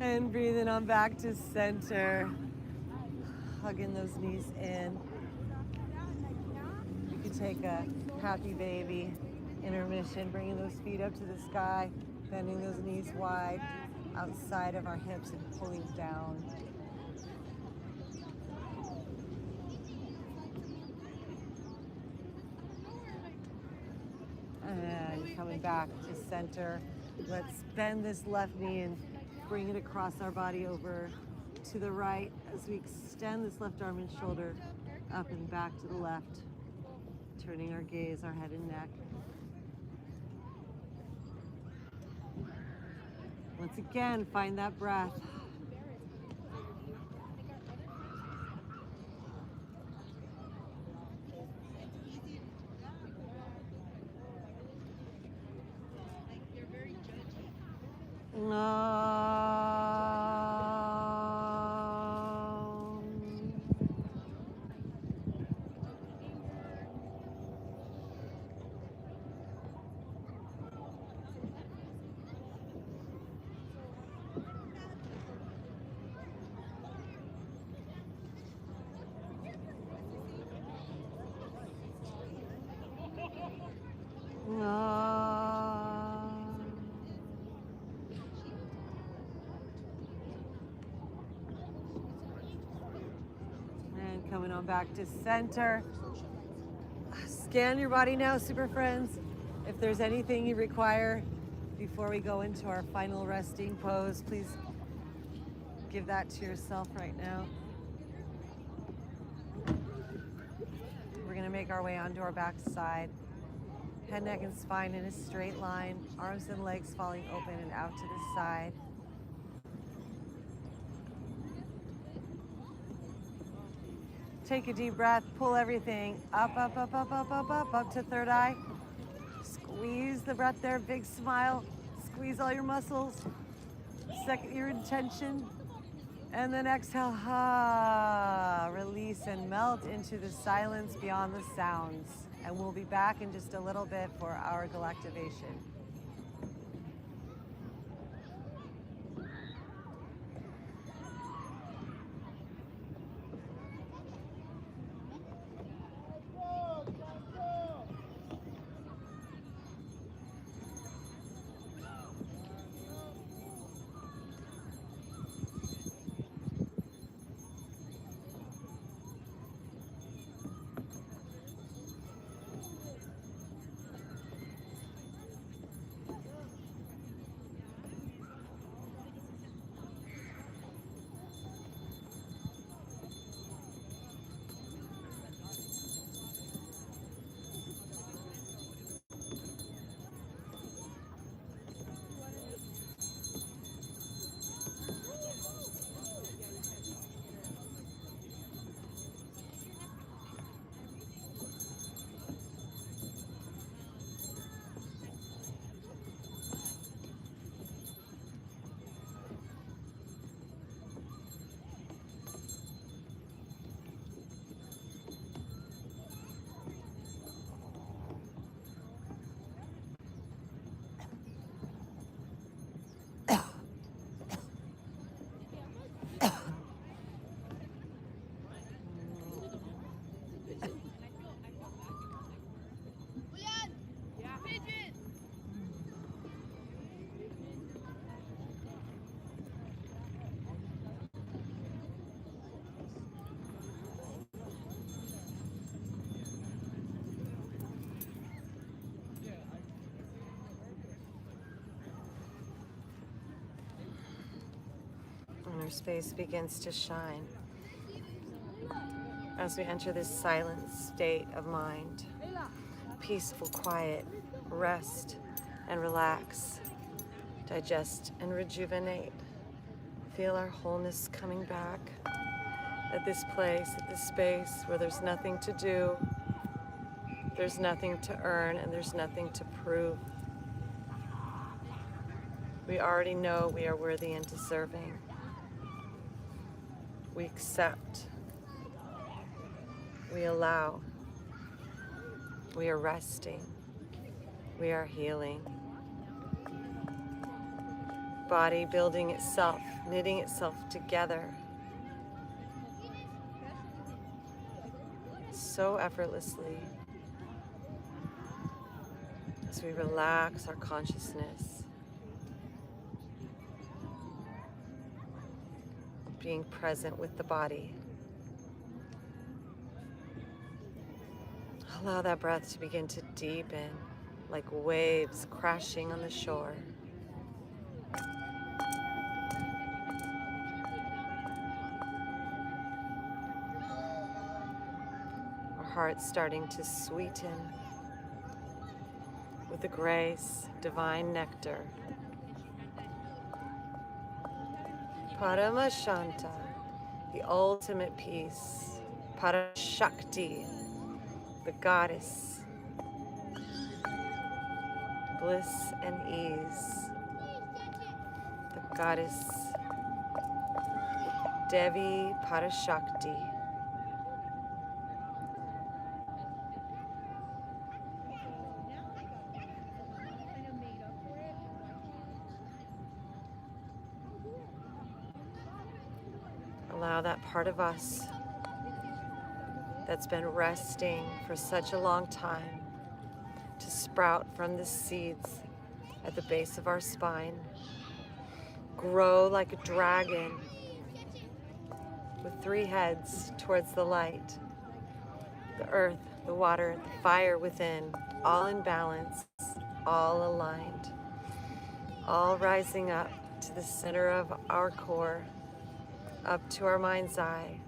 And breathing on back to center. Hugging those knees in. You can take a happy baby intermission, bringing those feet up to the sky, bending those knees wide outside of our hips and pulling down. And coming back to center. Let's bend this left knee and bring it across our body over to the right as we extend this left arm and shoulder up and back to the left, turning our gaze, our head and neck. Once again, find that breath. And coming on back to center. Scan your body now, super friends. If there's anything you require before we go into our final resting pose, please give that to yourself right now. We're gonna make our way onto our back side. Head, neck, and spine in a straight line. Arms and legs falling open and out to the side. Take a deep breath, pull everything up, up, up, up, up, up, up, up to third eye. Squeeze the breath there, big smile. Squeeze all your muscles. Set your intention. And then exhale, release and melt into the silence beyond the sounds. And we'll be back in just a little bit for our Galactivation. Inner space begins to shine as we enter this silent state of mind. Peaceful, quiet, rest and relax, digest and rejuvenate. Feel our wholeness coming back at this place, at this space where there's nothing to do, there's nothing to earn, and there's nothing to prove. We already know we are worthy and deserving. We accept. We allow. We are resting. We are healing. body building itself, knitting itself together so effortlessly as we relax our consciousness, being present with the body. Allow that breath to begin to deepen like waves crashing on the shore. Our hearts starting to sweeten with the grace, divine nectar. Paramashanta, the ultimate peace. Parashakti, the goddess. Bliss and ease. The goddess Devi Parashakti. Allow that part of us that's been resting for such a long time to sprout from the seeds at the base of our spine, grow like a dragon with 3 heads towards the light, the earth, the water, the fire within, all in balance, all aligned, all rising up to the center of our core, up to our mind's eye,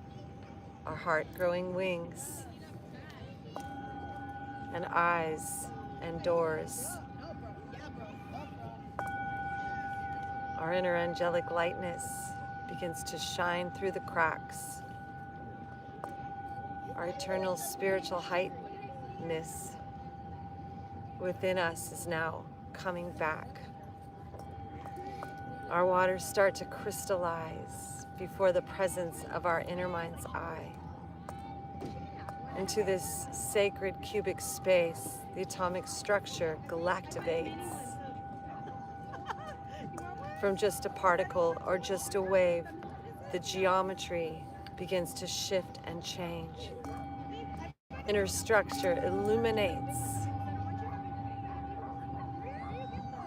our heart growing wings and eyes and doors. Our inner angelic lightness begins to shine through the cracks. Our eternal spiritual heightenedness within us is now coming back. Our waters start to crystallize before the presence of our inner mind's eye. Into this sacred cubic space, the atomic structure galactivates. From just a particle or just a wave, the geometry begins to shift and change. Inner structure illuminates.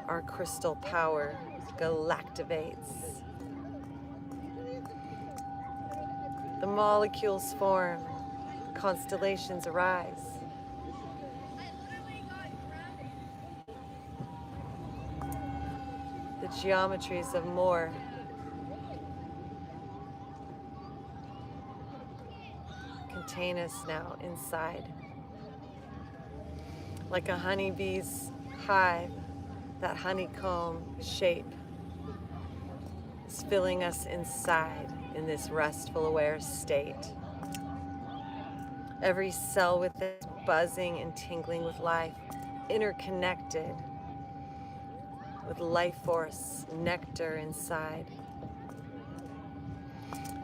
Our crystal power galactivates. The molecules form, constellations arise. The geometries of more contain us now inside. Like a honeybee's hive, that honeycomb shape is filling us inside in this restful aware state. Every cell within is buzzing and tingling with life, interconnected with life force, nectar inside.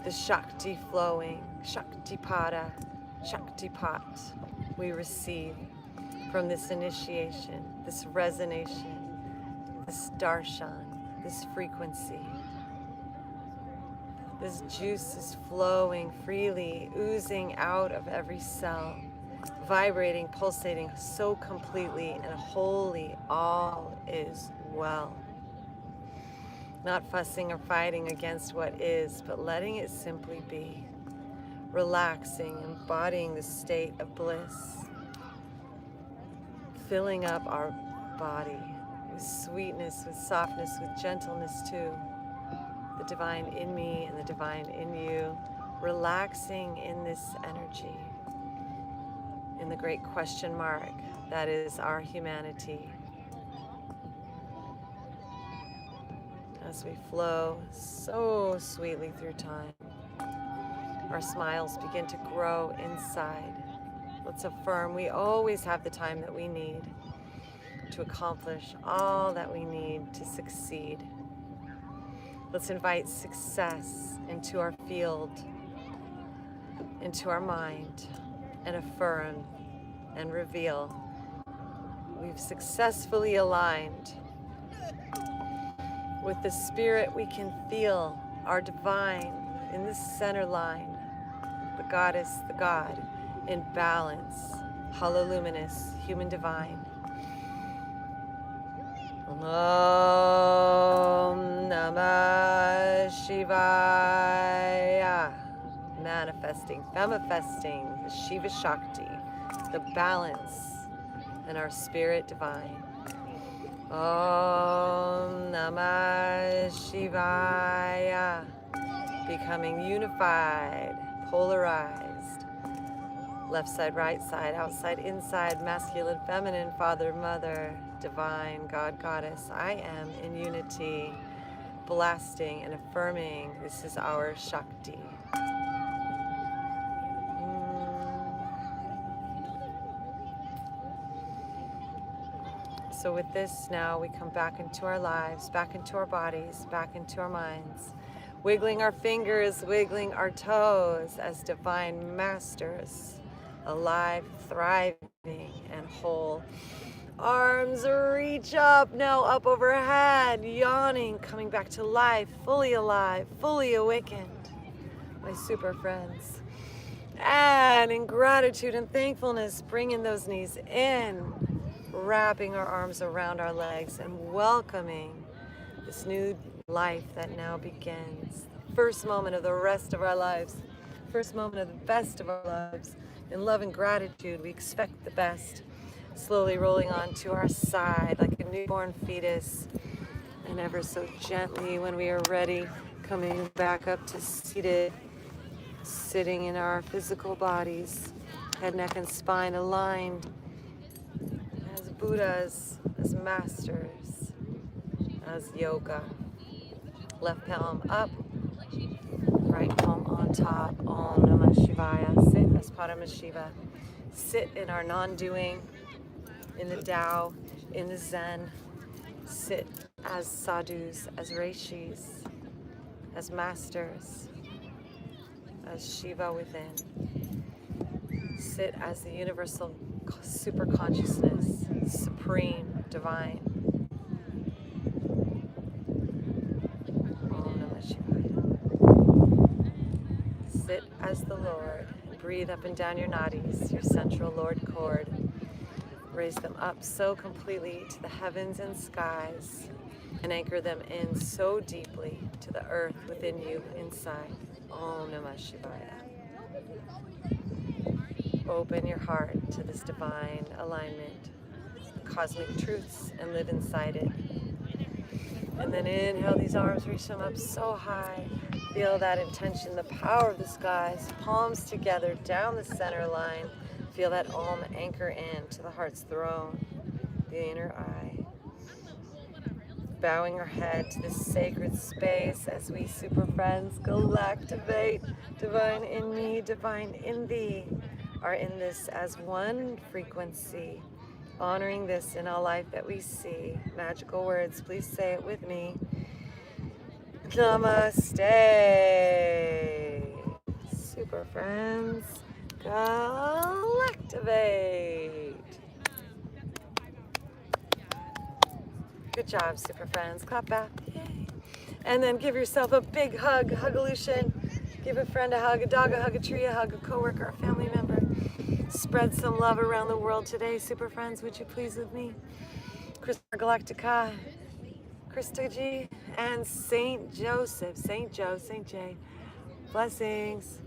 The Shakti flowing, Shaktipada, Shaktipat, we receive from this initiation, this resonation, this darshan, this frequency. This juice is flowing freely, oozing out of every cell, vibrating, pulsating so completely and wholly. All is well. Not fussing or fighting against what is, but letting it simply be. Relaxing, embodying the state of bliss. Filling up our body with sweetness, with softness, with gentleness too. The divine in me and the divine in you. Relaxing in this energy. In the great question mark that is our humanity. As we flow so sweetly through time, our smiles begin to grow inside. Let's affirm we always have the time that we need to accomplish all that we need to succeed. Let's invite success into our field, into our mind, and affirm and reveal we've successfully aligned With the spirit, we can feel our divine in the center line, the goddess, the God, in balance, hololuminous, human divine. Om Namah Shivaya. Manifesting, femifesting, the Shiva Shakti, the balance in our spirit divine. Om Namah Shivaya. Becoming unified, polarized. Left side, right side, outside, inside, masculine, feminine, father, mother, divine, God, goddess. I am in unity, blasting and affirming this is our Shakti. So with this now, we come back into our lives, back into our bodies, back into our minds, wiggling our fingers, wiggling our toes as divine masters, alive, thriving, and whole. Arms reach up, now up overhead, yawning, coming back to life, fully alive, fully awakened, my super friends. And in gratitude and thankfulness, bringing those knees in, wrapping our arms around our legs and welcoming this new life that now begins. First moment of the rest of our lives, first moment of the best of our lives. In love and gratitude, we expect the best. Slowly rolling onto our side like a newborn fetus, and ever so gently, when we are ready, coming back up to seated, sitting in our physical bodies, head, neck, and spine aligned as Buddhas, as masters, as yoga. Left palm up, right palm on top. Om Namah Shivaya. Sit as Paramashiva. Sit in our non-doing, in the Tao, in the Zen. Sit as sadhus, as rishis, as masters, as Shiva within. Sit as the universal super consciousness, supreme, divine. Om Namah Shivaya. Sit as the Lord. Breathe up and down your nadis, your central Lord cord. Raise them up so completely to the heavens and skies, and anchor them in so deeply to the earth within you inside. Om Namah Shivaya. Open your heart to this divine alignment, cosmic truths, and live inside it. And then inhale these arms, reach them up so high. Feel that intention, the power of the skies, palms together down the center line. Feel that Om anchor in to the heart's throne, the inner eye. Bowing our head to this sacred space as we super friends galactivate. Divine in me, divine in thee, are in this as one frequency. Honoring this in all life that we see. Magical words, please say it with me. Namaste. Super friends, Galactivate. Good job, super friends. Clap back. Yay. And then give yourself a big hug, Hugolution. Give a friend a hug, a dog a hug, a tree a hug, a coworker, a family member. Spread some love around the world today, super friends. Would you please with me? Christopher Galactica, Krista G, and Saint Joseph, Saint Joe, Saint J. Blessings.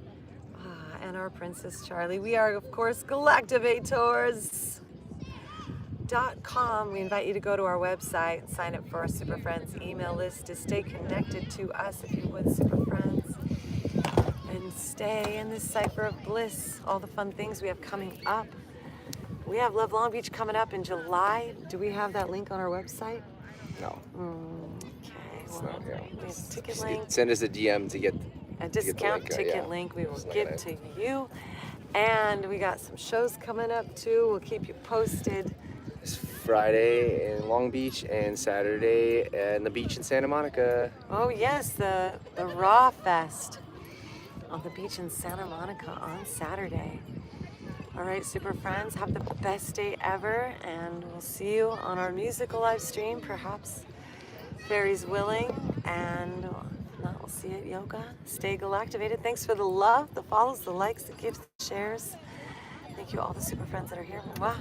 And our Princess Charlie. We are, of course, Galactivators.com. We invite you to go to our website and sign up for our Super Friends email list to stay connected to us, if you would, Super Friends. And stay in this cipher of bliss, all the fun things we have coming up. We have Love Long Beach coming up in July. Do we have that link on our website? No. Okay. It's not here. We have a ticket link. Send us a DM to get A discount ticket link we will give to you. And we got some shows coming up too. We'll keep you posted. It's Friday in Long Beach and Saturday in the beach in Santa Monica. Oh yes, the Raw Fest on the beach in Santa Monica on Saturday. All right, super friends, have the best day ever, and we'll see you on our musical live stream, perhaps Fairies willing, and we'll see you at yoga. Stay galactivated. Thanks for the love, the follows, the likes, the gifts, the shares. Thank you all the super friends that are here. Mwah.